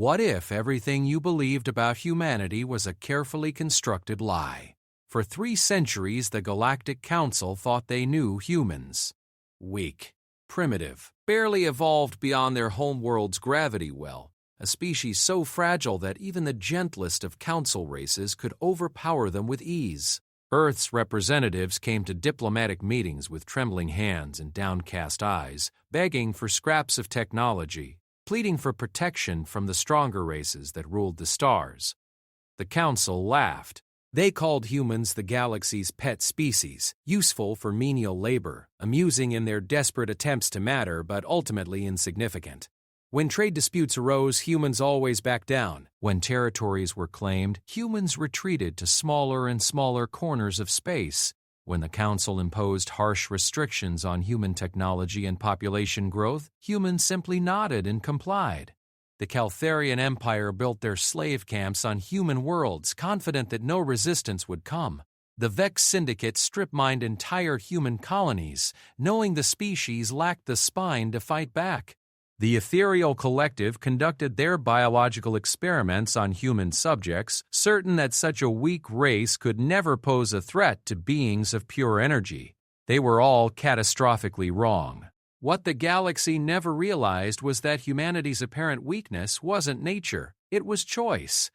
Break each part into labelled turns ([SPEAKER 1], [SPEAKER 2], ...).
[SPEAKER 1] What if everything you believed about humanity was a carefully constructed lie? For 3 centuries, the Galactic Council thought they knew humans. Weak, primitive, barely evolved beyond their homeworld's gravity well, a species so fragile that even the gentlest of council races could overpower them with ease. Earth's representatives came to diplomatic meetings with trembling hands and downcast eyes, begging for scraps of technology, pleading for protection from the stronger races that ruled the stars. The council laughed. They called humans the galaxy's pet species, useful for menial labor, amusing in their desperate attempts to matter but ultimately insignificant. When trade disputes arose, humans always backed down. When territories were claimed, humans retreated to smaller and smaller corners of space. When the Council imposed harsh restrictions on human technology and population growth, humans simply nodded and complied. The Caltharian Empire built their slave camps on human worlds, confident that no resistance would come. The Vex Syndicate strip-mined entire human colonies, knowing the species lacked the spine to fight back. The Ethereal Collective conducted their biological experiments on human subjects, certain that such a weak race could never pose a threat to beings of pure energy. They were all catastrophically wrong. What the galaxy never realized was that humanity's apparent weakness wasn't nature, it was choice.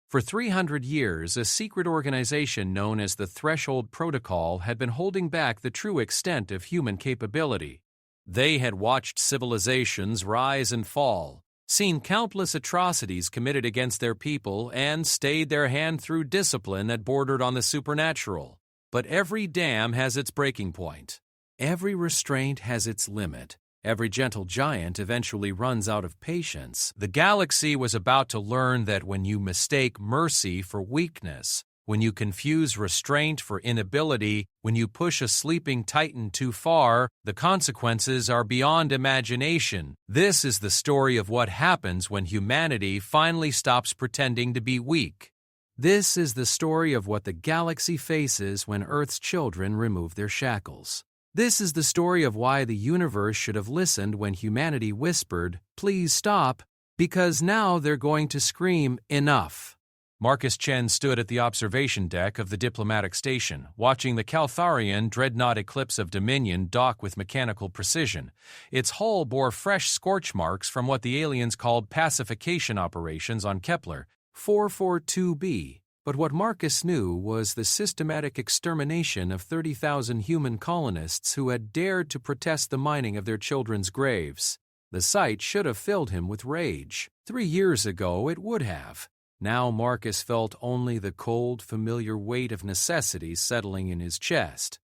[SPEAKER 1] For 300 years, a secret organization known as the Threshold Protocol had been holding back the true extent of human capability. They had watched civilizations rise and fall, seen countless atrocities committed against their people, and stayed their hand through discipline that bordered on the supernatural. But every dam has its breaking point. Every restraint has its limit. Every gentle giant eventually runs out of patience. The galaxy was about to learn that when you mistake mercy for weakness, when you confuse restraint for inability, when you push a sleeping titan too far, the consequences are beyond imagination. This is the story of what happens when humanity finally stops pretending to be weak. This is the story of what the galaxy faces when Earth's children remove their shackles. This is the story of why the universe should have listened when humanity whispered, "Please stop," because now they're going to scream, "Enough." Marcus Chen stood at the observation deck of the diplomatic station, watching the Caltharian dreadnought Eclipse of Dominion dock with mechanical precision. Its hull bore fresh scorch marks from what the aliens called pacification operations on Kepler 442b. But what Marcus knew was the systematic extermination of 30,000 human colonists who had dared to protest the mining of their children's graves. The sight should have filled him with rage. 3 years ago it would have. Now Marcus felt only the cold, familiar weight of necessity settling in his chest.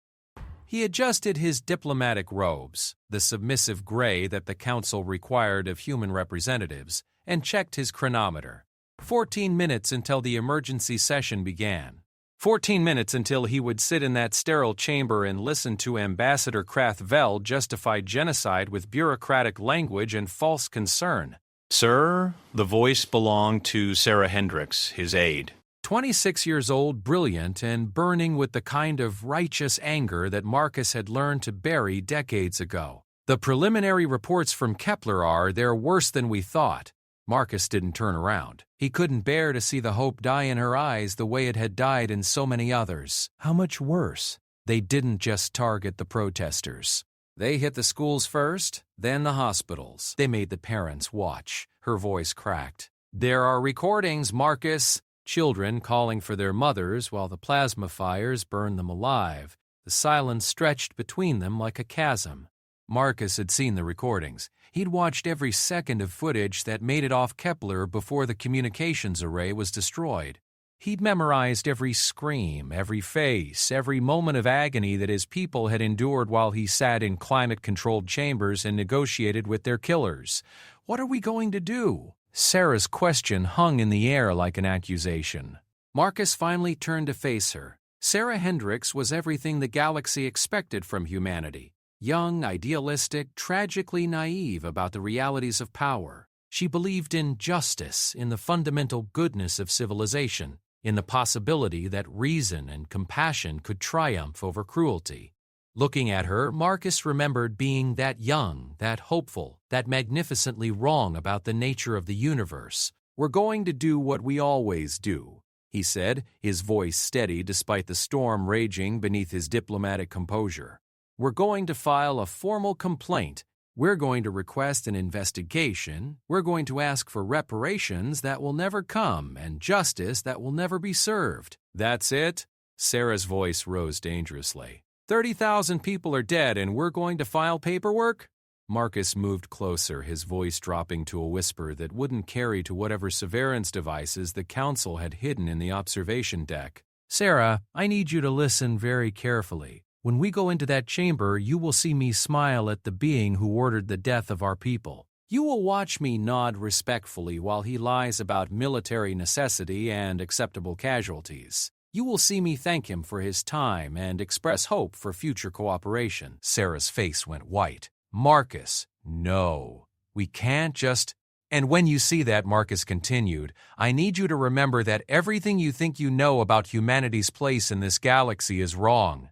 [SPEAKER 1] He adjusted his diplomatic robes, the submissive gray that the council required of human representatives, and checked his chronometer. 14 minutes until the emergency session began. 14 minutes until he would sit in that sterile chamber and listen to Ambassador Krathvel justify genocide with bureaucratic language and false concern.
[SPEAKER 2] Sir, the voice belonged to Sarah Hendricks, his aide.
[SPEAKER 1] 26 years old, brilliant, and burning with the kind of righteous anger that Marcus had learned to bury decades ago. The preliminary reports from Kepler are they're worse than we thought. Marcus didn't turn around. He couldn't bear to see the hope die in her eyes the way it had died in so many others. How much worse? They didn't just target the protesters. They hit the schools first, then the hospitals. They made the parents watch. Her voice cracked. There are recordings, Marcus. Children calling for their mothers while the plasma fires burned them alive. The silence stretched between them like a chasm. Marcus had seen the recordings. He'd watched every second of footage that made it off Kepler before the communications array was destroyed. He'd memorized every scream, every face, every moment of agony that his people had endured while he sat in climate-controlled chambers and negotiated with their killers. What are we going to do? Sarah's question hung in the air like an accusation. Marcus finally turned to face her. Sarah Hendricks was everything the galaxy expected from humanity. Young, idealistic, tragically naive about the realities of power. She believed in justice, in the fundamental goodness of civilization, in the possibility that reason and compassion could triumph over cruelty. Looking at her, Marcus remembered being that young, that hopeful, that magnificently wrong about the nature of the universe, We're going to do what we always do, he said, his voice steady despite the storm raging beneath his diplomatic composure. We're going to file a formal complaint. We're going to request an investigation. We're going to ask for reparations that will never come and justice that will never be served. That's it? Sarah's voice rose dangerously. 30,000 people are dead and we're going to file paperwork? Marcus moved closer, his voice dropping to a whisper that wouldn't carry to whatever severance devices the council had hidden in the observation deck. Sarah, I need you to listen very carefully. When we go into that chamber, you will see me smile at the being who ordered the death of our people. You will watch me nod respectfully while he lies about military necessity and acceptable casualties. You will see me thank him for his time and express hope for future cooperation. Sarah's face went white. Marcus, no. We can't just... And when you see that, Marcus continued, I need you to remember that everything you think you know about humanity's place in this galaxy is wrong.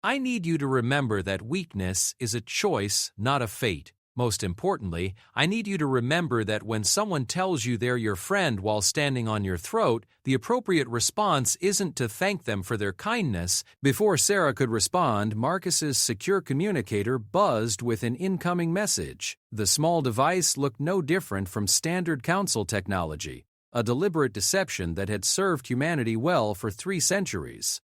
[SPEAKER 1] I need you to remember that weakness is a choice, not a fate. Most importantly, I need you to remember that when someone tells you they're your friend while standing on your throat, the appropriate response isn't to thank them for their kindness. Before Sarah could respond, Marcus's secure communicator buzzed with an incoming message. The small device looked no different from standard council technology, a deliberate deception that had served humanity well for 3 centuries.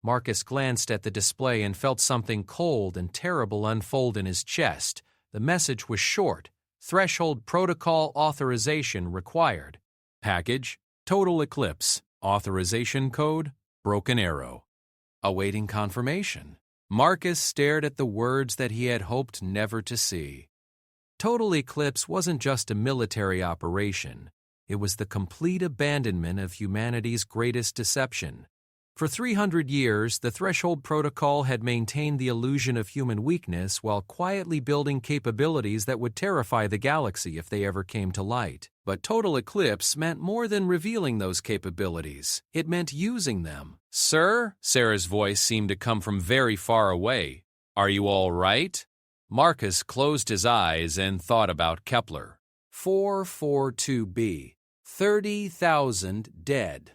[SPEAKER 1] Marcus glanced at the display and felt something cold and terrible unfold in his chest. The message was short. Threshold protocol authorization required. Package, total eclipse. Authorization code, broken arrow. Awaiting confirmation. Marcus stared at the words that he had hoped never to see. Total eclipse wasn't just a military operation. It was the complete abandonment of humanity's greatest deception. For 300 years, the Threshold Protocol had maintained the illusion of human weakness while quietly building capabilities that would terrify the galaxy if they ever came to light. But total eclipse meant more than revealing those capabilities. It meant using them. Sir? Sarah's voice seemed to come from very far away. Are you all right? Marcus closed his eyes and thought about Kepler. 442b. 30,000 dead.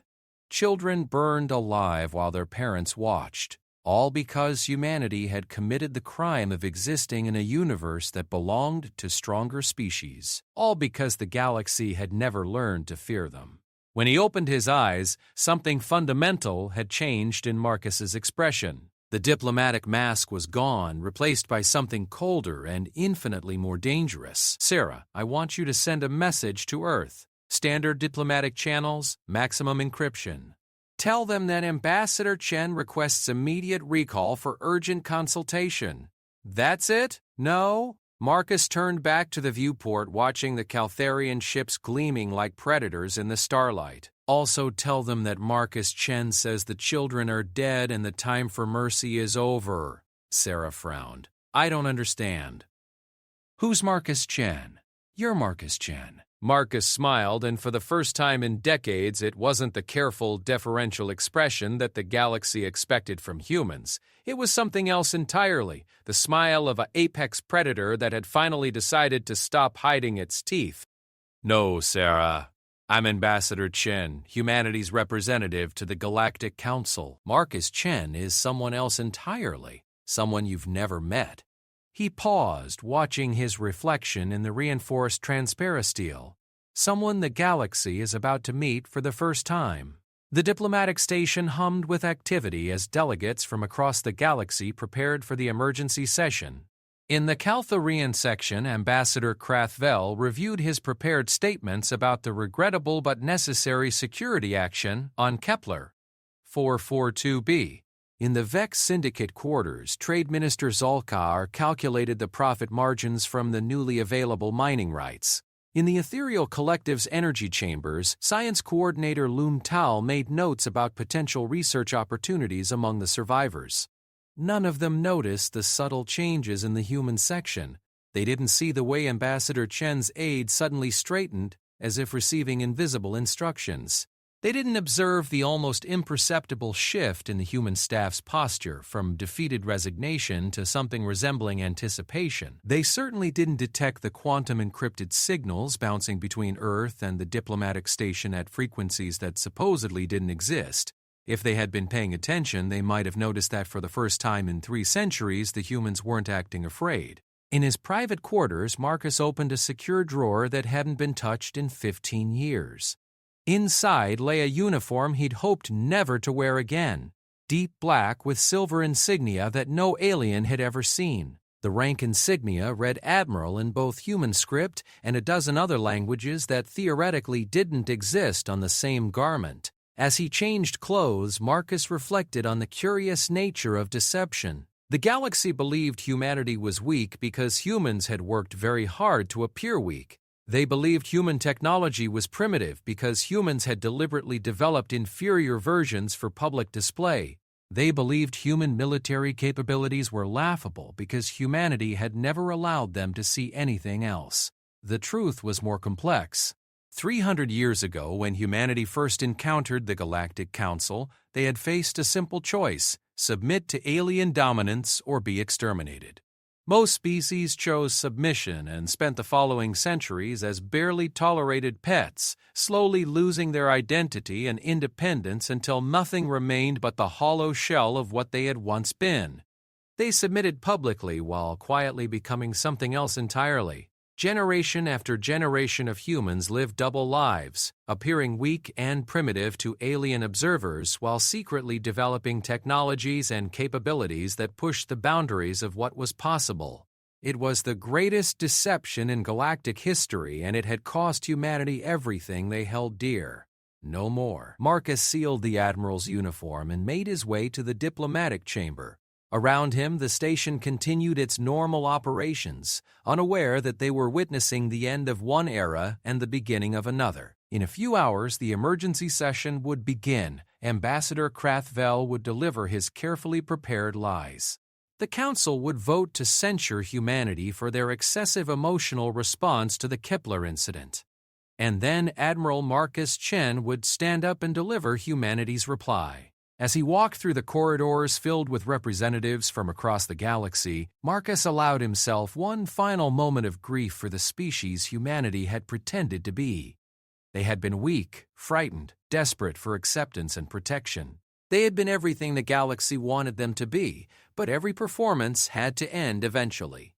[SPEAKER 1] Children burned alive while their parents watched, all because humanity had committed the crime of existing in a universe that belonged to stronger species, all because the galaxy had never learned to fear them. When he opened his eyes, something fundamental had changed in Marcus's expression. The diplomatic mask was gone, replaced by something colder and infinitely more dangerous. Sarah, I want you to send a message to Earth. Standard diplomatic channels, maximum encryption. Tell them that Ambassador Chen requests immediate recall for urgent consultation. That's it? No? Marcus turned back to the viewport, watching the Caltharian ships gleaming like predators in the starlight. Also tell them that Marcus Chen says the children are dead and the time for mercy is over. Sarah frowned. I don't understand. Who's Marcus Chen? You're Marcus Chen. Marcus smiled, and for the first time in decades, it wasn't the careful, deferential expression that the galaxy expected from humans. It was something else entirely, the smile of an apex predator that had finally decided to stop hiding its teeth. No, Sarah. I'm Ambassador Chen, humanity's representative to the Galactic Council. Marcus Chen is someone else entirely, someone you've never met. He paused, watching his reflection in the reinforced transparisteel, someone the galaxy is about to meet for the first time. The diplomatic station hummed with activity as delegates from across the galaxy prepared for the emergency session. In the Caltharian section, Ambassador Krathvel reviewed his prepared statements about the regrettable but necessary security action on Kepler. 442b. In the Vex Syndicate quarters, Trade Minister Zolkar calculated the profit margins from the newly available mining rights. In the Ethereal Collective's energy chambers, Science Coordinator Loom Tal made notes about potential research opportunities among the survivors. None of them noticed the subtle changes in the human section. They didn't see the way Ambassador Chen's aide suddenly straightened, as if receiving invisible instructions. They didn't observe the almost imperceptible shift in the human staff's posture from defeated resignation to something resembling anticipation. They certainly didn't detect the quantum-encrypted signals bouncing between Earth and the diplomatic station at frequencies that supposedly didn't exist. If they had been paying attention, they might have noticed that for the first time in 3 centuries, the humans weren't acting afraid. In his private quarters, Marcus opened a secure drawer that hadn't been touched in 15 years. Inside lay a uniform he'd hoped never to wear again, deep black with silver insignia that no alien had ever seen. The rank insignia read Admiral in both human script and a dozen other languages that theoretically didn't exist on the same garment. As he changed clothes, Marcus reflected on the curious nature of deception. The galaxy believed humanity was weak because humans had worked very hard to appear weak. They believed human technology was primitive because humans had deliberately developed inferior versions for public display. They believed human military capabilities were laughable because humanity had never allowed them to see anything else. The truth was more complex. 300 years ago, when humanity first encountered the Galactic Council, they had faced a simple choice: submit to alien dominance or be exterminated. Most species chose submission and spent the following centuries as barely tolerated pets, slowly losing their identity and independence until nothing remained but the hollow shell of what they had once been. They submitted publicly while quietly becoming something else entirely. Generation after generation of humans lived double lives, appearing weak and primitive to alien observers while secretly developing technologies and capabilities that pushed the boundaries of what was possible. It was the greatest deception in galactic history, and it had cost humanity everything they held dear. No more. Marcus sealed the Admiral's uniform and made his way to the diplomatic chamber. Around him, the station continued its normal operations, unaware that they were witnessing the end of one era and the beginning of another. In a few hours, the emergency session would begin. Ambassador Krathvel would deliver his carefully prepared lies. The Council would vote to censure humanity for their excessive emotional response to the Kepler incident. And then Admiral Marcus Chen would stand up and deliver humanity's reply. As he walked through the corridors filled with representatives from across the galaxy, Marcus allowed himself one final moment of grief for the species humanity had pretended to be. They had been weak, frightened, desperate for acceptance and protection. They had been everything the galaxy wanted them to be, but every performance had to end eventually.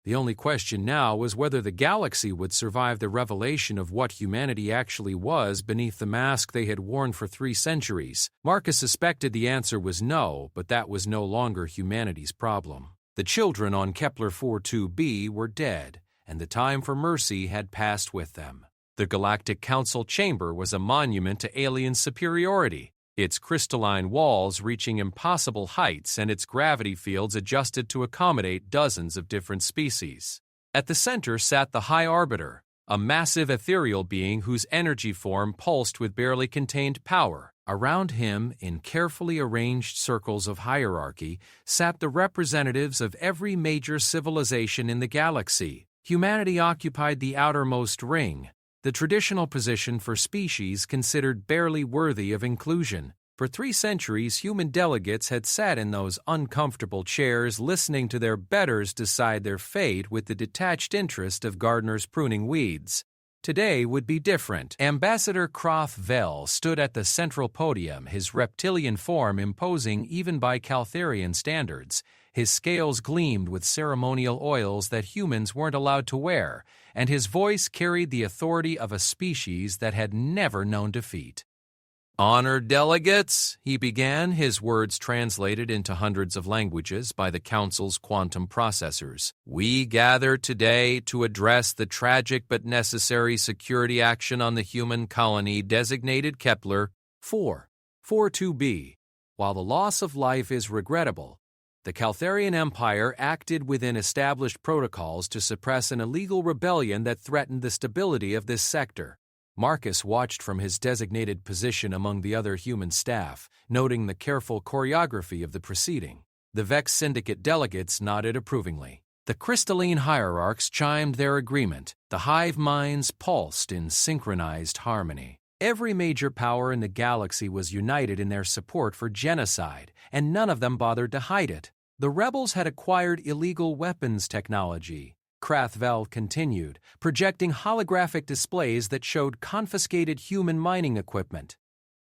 [SPEAKER 1] The only question now was whether the galaxy would survive the revelation of what humanity actually was beneath the mask they had worn for 3 centuries. Marcus suspected the answer was no, but that was no longer humanity's problem. The children on Kepler 42b were dead, and the time for mercy had passed with them. The Galactic Council chamber was a monument to alien superiority, its crystalline walls reaching impossible heights and its gravity fields adjusted to accommodate dozens of different species. At the center sat the High Arbiter, a massive ethereal being whose energy form pulsed with barely contained power. Around him, in carefully arranged circles of hierarchy, sat the representatives of every major civilization in the galaxy. Humanity occupied the outermost ring, the traditional position for species considered barely worthy of inclusion. For 3 centuries, human delegates had sat in those uncomfortable chairs listening to their betters decide their fate with the detached interest of gardeners pruning weeds. Today would be different. Ambassador Krathvel stood at the central podium, his reptilian form imposing even by Caltharian standards. His scales gleamed with ceremonial oils that humans weren't allowed to wear, and his voice carried the authority of a species that had never known defeat. "Honored delegates," he began, his words translated into hundreds of languages by the Council's quantum processors. "We gather today to address the tragic but necessary security action on the human colony designated Kepler 42b. While the loss of life is regrettable, the Caltharian Empire acted within established protocols to suppress an illegal rebellion that threatened the stability of this sector." Marcus watched from his designated position among the other human staff, noting the careful choreography of the proceeding. The Vex Syndicate delegates nodded approvingly. The crystalline hierarchs chimed their agreement. The hive minds pulsed in synchronized harmony. Every major power in the galaxy was united in their support for genocide, and none of them bothered to hide it. The rebels had acquired illegal weapons technology. Krathvel continued, projecting holographic displays that showed confiscated human mining equipment.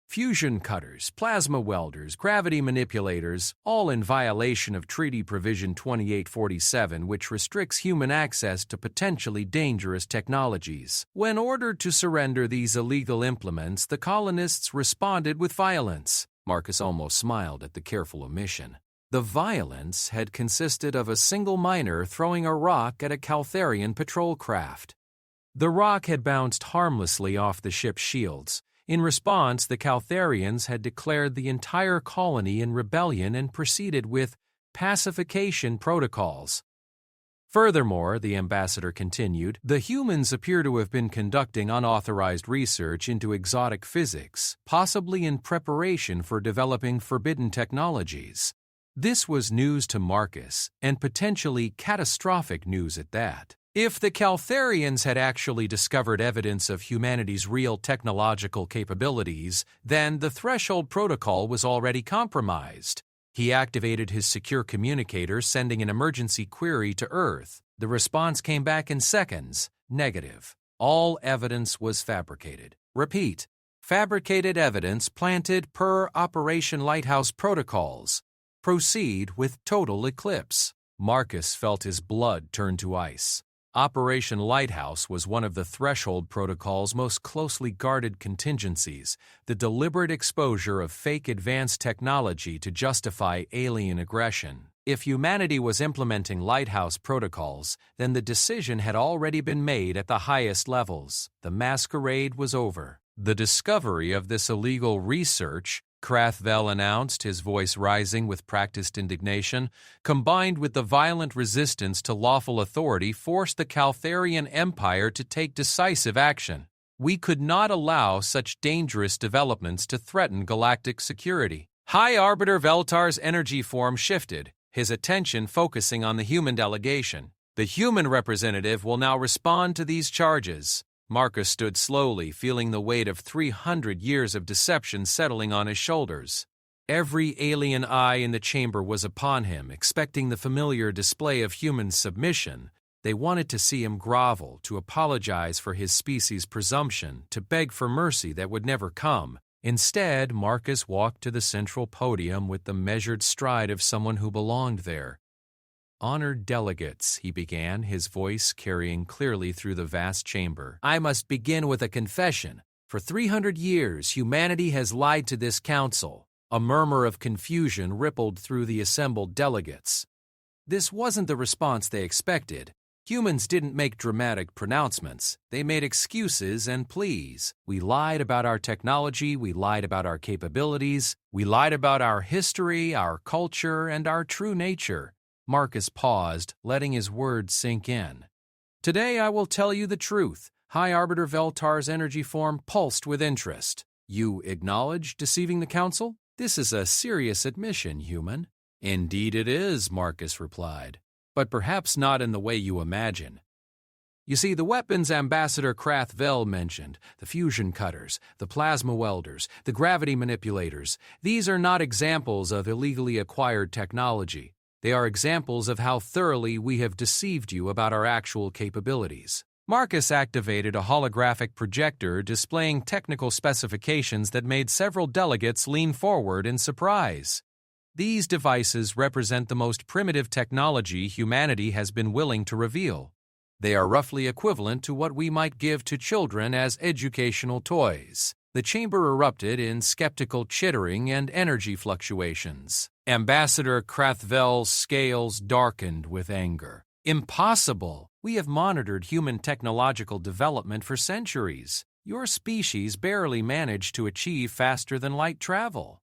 [SPEAKER 1] Fusion cutters, plasma welders, gravity manipulators, all in violation of Treaty Provision 2847, which restricts human access to potentially dangerous technologies. When ordered to surrender these illegal implements, the colonists responded with violence. Marcus almost smiled at the careful omission. The violence had consisted of a single miner throwing a rock at a Caltharian patrol craft. The rock had bounced harmlessly off the ship's shields. In response, the Caltharians had declared the entire colony in rebellion and proceeded with pacification protocols. Furthermore, the ambassador continued, the humans appear to have been conducting unauthorized research into exotic physics, possibly in preparation for developing forbidden technologies. This was news to Marcus, and potentially catastrophic news at that. If the Caltharians had actually discovered evidence of humanity's real technological capabilities, then the Threshold Protocol was already compromised. He activated his secure communicator, sending an emergency query to Earth. The response came back in seconds. Negative. All evidence was fabricated. Repeat. Fabricated evidence planted per Operation Lighthouse protocols. Proceed with total eclipse. Marcus felt his blood turn to ice. Operation Lighthouse was one of the Threshold Protocol's most closely guarded contingencies, the deliberate exposure of fake advanced technology to justify alien aggression. If humanity was implementing Lighthouse protocols, then the decision had already been made at the highest levels. The masquerade was over. The discovery of this illegal research, Krathvel announced, his voice rising with practiced indignation, combined with the violent resistance to lawful authority, forced the Caltharian Empire to take decisive action. We could not allow such dangerous developments to threaten galactic security. High Arbiter Veltar's energy form shifted, his attention focusing on the human delegation. The human representative will now respond to these charges. Marcus stood slowly, feeling the weight of 300 years of deception settling on his shoulders. Every alien eye in the chamber was upon him, expecting the familiar display of human submission. They wanted to see him grovel, to apologize for his species' presumption, to beg for mercy that would never come. Instead, Marcus walked to the central podium with the measured stride of someone who belonged there. Honored delegates, he began, his voice carrying clearly through the vast chamber. I must begin with a confession. For 300 years, humanity has lied to this council. A murmur of confusion rippled through the assembled delegates. This wasn't the response they expected. Humans didn't make dramatic pronouncements. They made excuses and pleas. We lied about our technology, we lied about our capabilities, we lied about our history, our culture, and our true nature. Marcus paused, letting his words sink in. Today I will tell you the truth. High Arbiter Veltar's energy form pulsed with interest. You acknowledge deceiving the council? This is a serious admission, human. Indeed it is, Marcus replied, but perhaps not in the way you imagine. You see, the weapons Ambassador Krathvel mentioned, the fusion cutters, the plasma welders, the gravity manipulators, these are not examples of illegally acquired technology. They are examples of how thoroughly we have deceived you about our actual capabilities. Marcus activated a holographic projector displaying technical specifications that made several delegates lean forward in surprise. These devices represent the most primitive technology humanity has been willing to reveal. They are roughly equivalent to what we might give to children as educational toys. The chamber erupted in skeptical chittering and energy fluctuations. Ambassador Krathvel's scales darkened with anger. Impossible! We have monitored human technological development for centuries. Your species barely managed to achieve faster-than-light travel.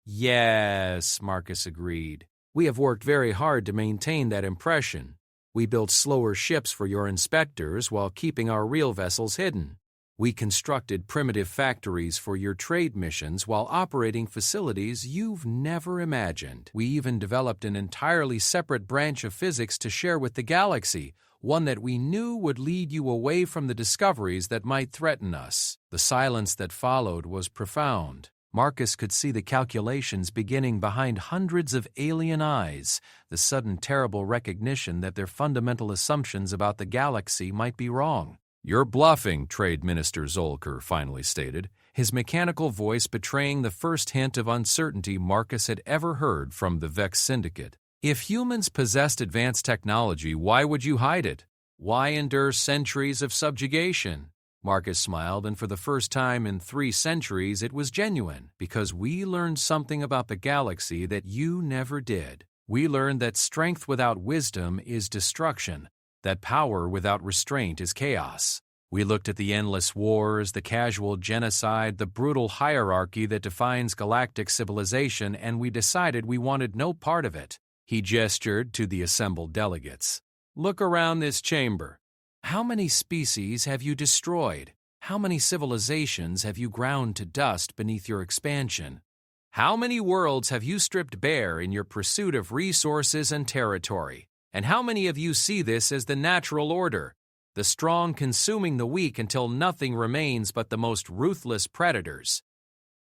[SPEAKER 1] Yes, Marcus agreed. We have worked very hard to maintain that impression. We built slower ships for your inspectors while keeping our real vessels hidden. We constructed primitive factories for your trade missions while operating facilities you've never imagined. We even developed an entirely separate branch of physics to share with the galaxy, one that we knew would lead you away from the discoveries that might threaten us. The silence that followed was profound. Marcus could see the calculations beginning behind hundreds of alien eyes, the sudden terrible recognition that their fundamental assumptions about the galaxy might be wrong. "You're bluffing," Trade Minister Zolker finally stated, his mechanical voice betraying the first hint of uncertainty Marcus had ever heard from the Vex Syndicate. "If humans possessed advanced technology, why would you hide it? Why endure centuries of subjugation?" Marcus smiled, and for the first time in 3 centuries it was genuine, because we learned something about the galaxy that you never did. We learned that strength without wisdom is destruction, that power without restraint is chaos. We looked at the endless wars, the casual genocide, the brutal hierarchy that defines galactic civilization, and we decided we wanted no part of it. He gestured to the assembled delegates. "Look around this chamber. How many species have you destroyed? How many civilizations have you ground to dust beneath your expansion? How many worlds have you stripped bare in your pursuit of resources and territory? And how many of you see this as the natural order, the strong consuming the weak until nothing remains but the most ruthless predators?"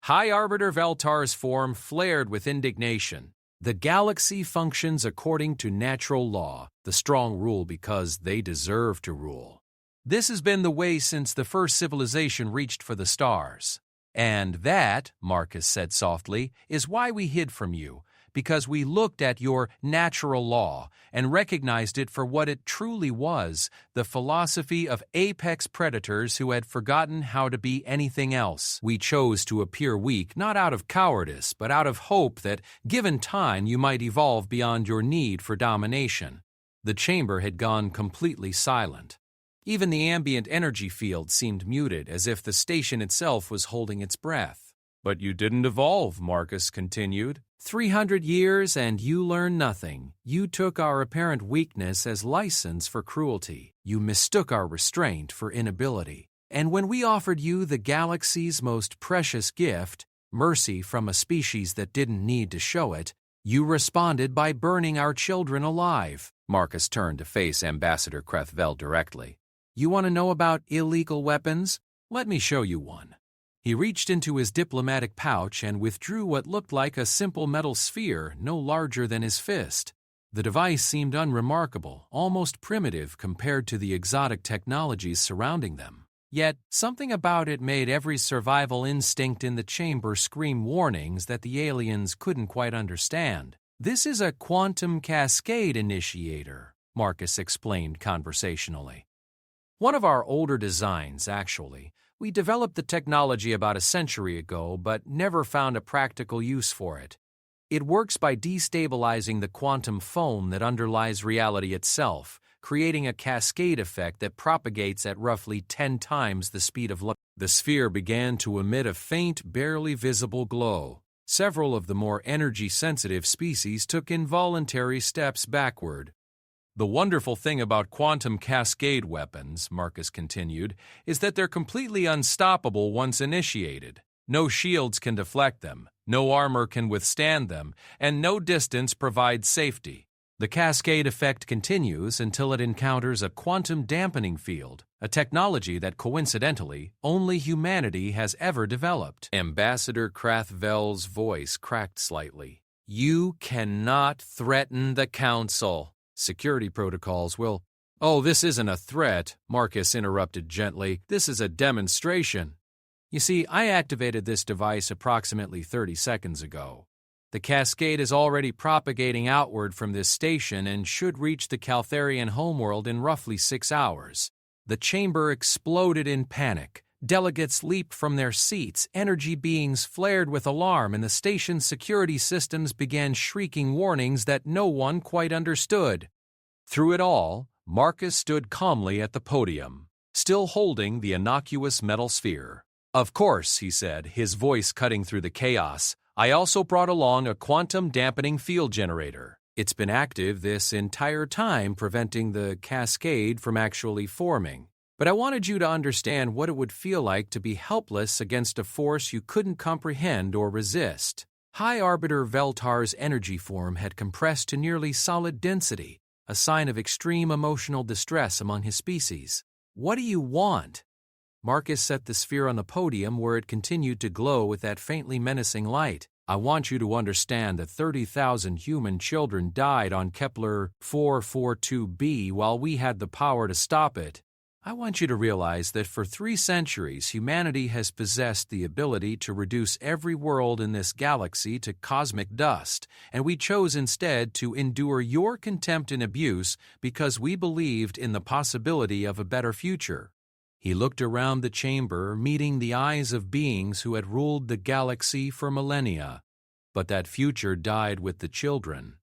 [SPEAKER 1] High Arbiter Veltar's form flared with indignation. "The galaxy functions according to natural law, the strong rule because they deserve to rule. This has been the way since the first civilization reached for the stars. And that," Marcus said softly, "is why we hid from you, because we looked at your natural law and recognized it for what it truly was, the philosophy of apex predators who had forgotten how to be anything else. We chose to appear weak, not out of cowardice, but out of hope that, given time, you might evolve beyond your need for domination." The chamber had gone completely silent. Even the ambient energy field seemed muted, as if the station itself was holding its breath. "But you didn't evolve," Marcus continued. 300 years and you learn nothing. You took our apparent weakness as license for cruelty. You mistook our restraint for inability. And when we offered you the galaxy's most precious gift, mercy from a species that didn't need to show it, you responded by burning our children alive. Marcus turned to face Ambassador Krethvel directly. "You want to know about illegal weapons? Let me show you one." He reached into his diplomatic pouch and withdrew what looked like a simple metal sphere no larger than his fist. The device seemed unremarkable, almost primitive compared to the exotic technologies surrounding them. Yet, something about it made every survival instinct in the chamber scream warnings that the aliens couldn't quite understand. "This is a quantum cascade initiator," Marcus explained conversationally. "One of our older designs, actually. We developed the technology about a century ago, but never found a practical use for it. It works by destabilizing the quantum foam that underlies reality itself, creating a cascade effect that propagates at roughly 10 times the speed of light." The sphere began to emit a faint, barely visible glow. Several of the more energy-sensitive species took involuntary steps backward. "The wonderful thing about quantum cascade weapons," Marcus continued, "is that they're completely unstoppable once initiated. No shields can deflect them, no armor can withstand them, and no distance provides safety. The cascade effect continues until it encounters a quantum dampening field, a technology that coincidentally only humanity has ever developed." Ambassador Krathvel's voice cracked slightly. "You cannot threaten the Council. Security protocols will—" "Oh, this isn't a threat," Marcus interrupted gently. "This is a demonstration. You see, I activated this device approximately 30 seconds ago. The cascade is already propagating outward from this station and should reach the Caltharian homeworld in roughly 6 hours." The chamber exploded in panic. Delegates leaped from their seats, energy beings flared with alarm, and the station's security systems began shrieking warnings that no one quite understood. Through it all, Marcus stood calmly at the podium, still holding the innocuous metal sphere. "Of course," he said, his voice cutting through the chaos, "I also brought along a quantum dampening field generator. It's been active this entire time, preventing the cascade from actually forming. But I wanted you to understand what it would feel like to be helpless against a force you couldn't comprehend or resist." High Arbiter Veltar's energy form had compressed to nearly solid density, a sign of extreme emotional distress among his species. "What do you want?" Marcus set the sphere on the podium where it continued to glow with that faintly menacing light. "I want you to understand that 30,000 human children died on Kepler 442b while we had the power to stop it. I want you to realize that for 3 centuries humanity has possessed the ability to reduce every world in this galaxy to cosmic dust, and we chose instead to endure your contempt and abuse because we believed in the possibility of a better future." He looked around the chamber, meeting the eyes of beings who had ruled the galaxy for millennia. But that future died with the children.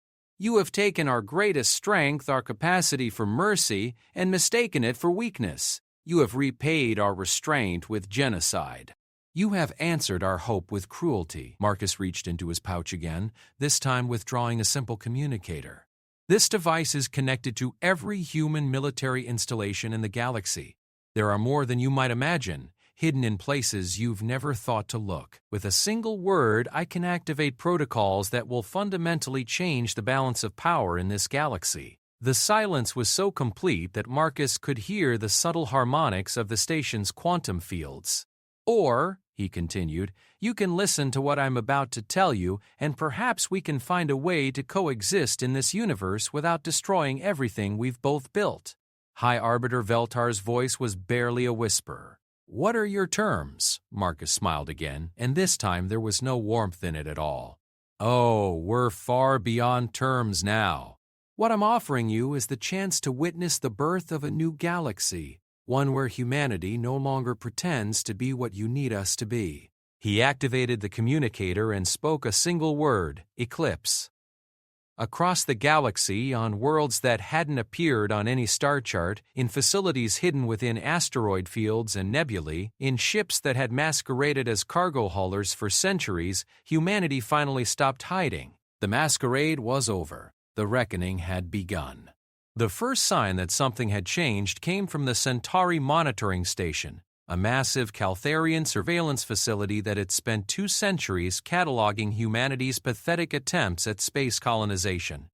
[SPEAKER 1] "You have taken our greatest strength, our capacity for mercy, and mistaken it for weakness. You have repaid our restraint with genocide. You have answered our hope with cruelty." Marcus reached into his pouch again, this time withdrawing a simple communicator. "This device is connected to every human military installation in the galaxy. There are more than you might imagine, hidden in places you've never thought to look. With a single word, I can activate protocols that will fundamentally change the balance of power in this galaxy." The silence was so complete that Marcus could hear the subtle harmonics of the station's quantum fields. "Or," he continued, "you can listen to what I'm about to tell you, and perhaps we can find a way to coexist in this universe without destroying everything we've both built." High Arbiter Veltar's voice was barely a whisper. "What are your terms?" Marcus smiled again, and this time there was no warmth in it at all. "Oh, we're far beyond terms now. What I'm offering you is the chance to witness the birth of a new galaxy, one where humanity no longer pretends to be what you need us to be." He activated the communicator and spoke a single word: Eclipse. Across the galaxy, on worlds that hadn't appeared on any star chart, in facilities hidden within asteroid fields and nebulae, in ships that had masqueraded as cargo haulers for centuries, humanity finally stopped hiding. The masquerade was over. The reckoning had begun. The first sign that something had changed came from the Centauri Monitoring Station, a massive Caltharian surveillance facility that had spent 2 centuries cataloging humanity's pathetic attempts at space colonization.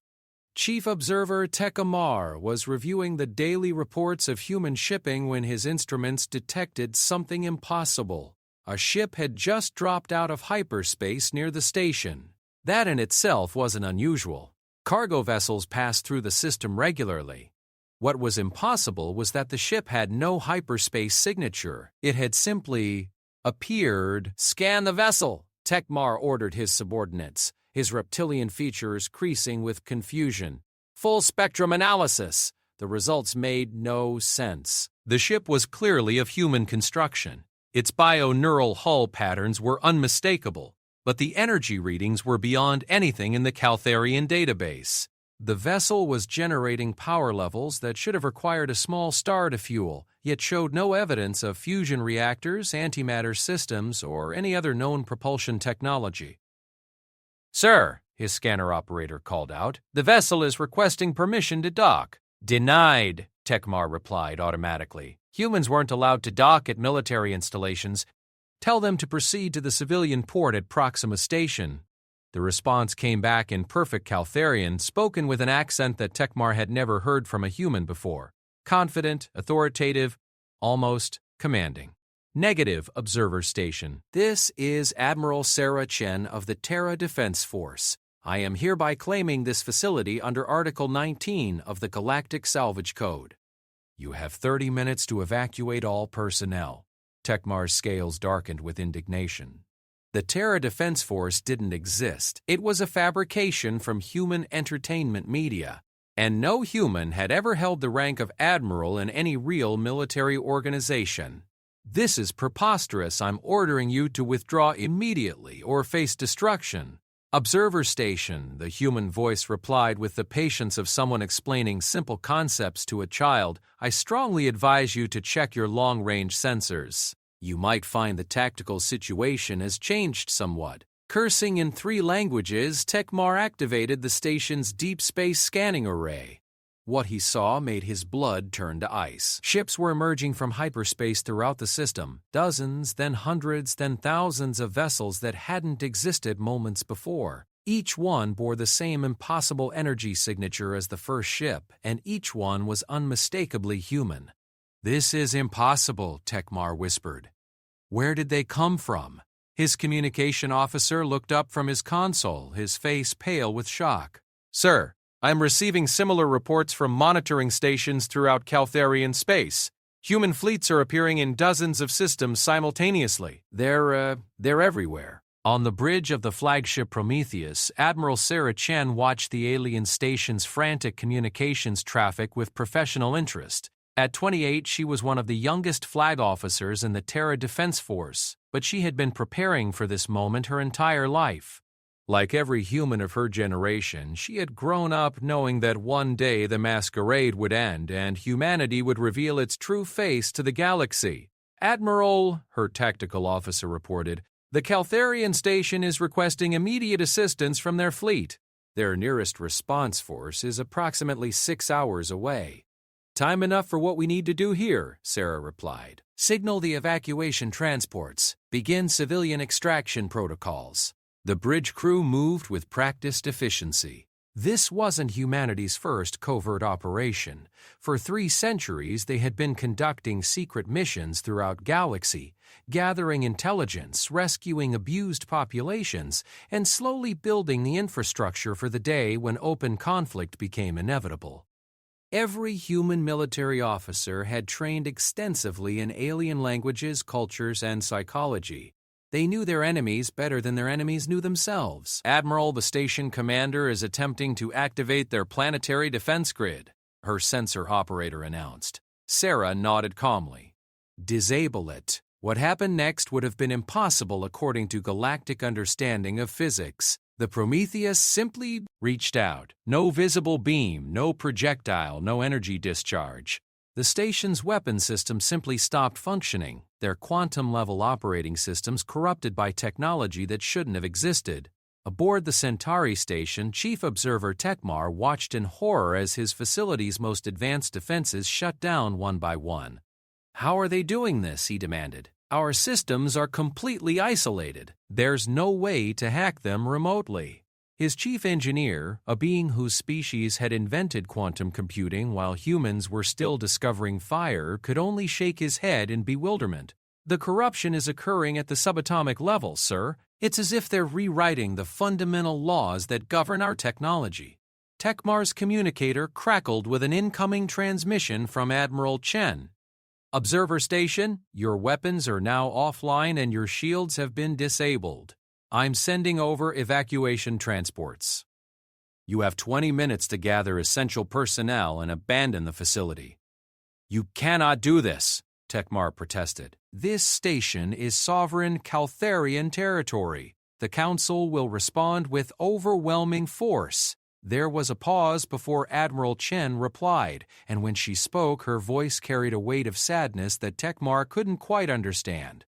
[SPEAKER 1] Chief Observer Tekamar was reviewing the daily reports of human shipping when his instruments detected something impossible. A ship had just dropped out of hyperspace near the station. That in itself wasn't unusual. Cargo vessels passed through the system regularly. What was impossible was that the ship had no hyperspace signature. It had simply appeared. "Scan the vessel," Tekmar ordered his subordinates, his reptilian features creasing with confusion. "Full spectrum analysis." The results made no sense. The ship was clearly of human construction. Its bio-neural hull patterns were unmistakable, but the energy readings were beyond anything in the Caltharian database. The vessel was generating power levels that should have required a small star to fuel, yet showed no evidence of fusion reactors, antimatter systems, or any other known propulsion technology. "Sir," his scanner operator called out, "the vessel is requesting permission to dock." "Denied," Tekmar replied automatically. "Humans weren't allowed to dock at military installations. Tell them to proceed to the civilian port at Proxima Station." The response came back in perfect Caltharian, spoken with an accent that Tekmar had never heard from a human before. Confident, authoritative, almost commanding. "Negative, Observer Station. This is Admiral Sarah Chen of the Terra Defense Force. I am hereby claiming this facility under Article 19 of the Galactic Salvage Code. You have 30 minutes to evacuate all personnel." Tekmar's scales darkened with indignation. The Terra Defense Force didn't exist. It was a fabrication from human entertainment media, and no human had ever held the rank of admiral in any real military organization. "This is preposterous. I'm ordering you to withdraw immediately or face destruction." "Observer Station," the human voice replied with the patience of someone explaining simple concepts to a child. "I strongly advise you to check your long-range sensors. You might find the tactical situation has changed somewhat." Cursing in 3 languages, Tekmar activated the station's deep space scanning array. What he saw made his blood turn to ice. Ships were emerging from hyperspace throughout the system, dozens, then hundreds, then thousands of vessels that hadn't existed moments before. Each one bore the same impossible energy signature as the first ship, and each one was unmistakably human. "This is impossible," Tekmar whispered. "Where did they come from?" His communication officer looked up from his console, his face pale with shock. "Sir, I am receiving similar reports from monitoring stations throughout Caltharian space. Human fleets are appearing in dozens of systems simultaneously. They're everywhere." On the bridge of the flagship Prometheus, Admiral Sarah Chen watched the alien station's frantic communications traffic with professional interest. At 28, she was one of the youngest flag officers in the Terra Defense Force, but she had been preparing for this moment her entire life. Like every human of her generation, she had grown up knowing that one day the masquerade would end and humanity would reveal its true face to the galaxy. "Admiral," her tactical officer reported, "the Caltharian station is requesting immediate assistance from their fleet. Their nearest response force is approximately 6 hours away." "Time enough for what we need to do here," Sarah replied. "Signal the evacuation transports. Begin civilian extraction protocols." The bridge crew moved with practiced efficiency. This wasn't humanity's first covert operation. For 3 centuries, they had been conducting secret missions throughout galaxy, gathering intelligence, rescuing abused populations, and slowly building the infrastructure for the day when open conflict became inevitable. Every human military officer had trained extensively in alien languages, cultures, and psychology. They knew their enemies better than their enemies knew themselves. "Admiral, the station commander is attempting to activate their planetary defense grid," her sensor operator announced. Sarah nodded calmly. "Disable it." What happened next would have been impossible according to galactic understanding of physics. The Prometheus simply reached out. No visible beam, no projectile, no energy discharge. The station's weapon system simply stopped functioning, their quantum-level operating systems corrupted by technology that shouldn't have existed. Aboard the Centauri station, Chief Observer Tekmar watched in horror as his facility's most advanced defenses shut down one by one. "How are they doing this?" he demanded. "Our systems are completely isolated. There's no way to hack them remotely." His chief engineer, a being whose species had invented quantum computing while humans were still discovering fire, could only shake his head in bewilderment. "The corruption is occurring at the subatomic level, sir. It's as if they're rewriting the fundamental laws that govern our technology." Tekmar's communicator crackled with an incoming transmission from Admiral Chen. "Observer Station, your weapons are now offline and your shields have been disabled. I'm sending over evacuation transports. You have 20 minutes to gather essential personnel and abandon the facility." "You cannot do this," Tekmar protested. "This station is sovereign Caltharian territory. The Council will respond with overwhelming force." There was a pause before Admiral Chen replied, and when she spoke, her voice carried a weight of sadness that Tekmar couldn't quite understand.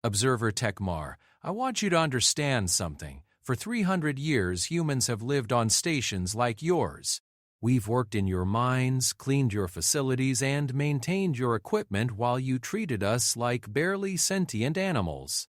[SPEAKER 1] "Observer Tekmar, I want you to understand something. For 300 years, humans have lived on stations like yours. We've worked in your mines, cleaned your facilities, and maintained your equipment while you treated us like barely sentient animals.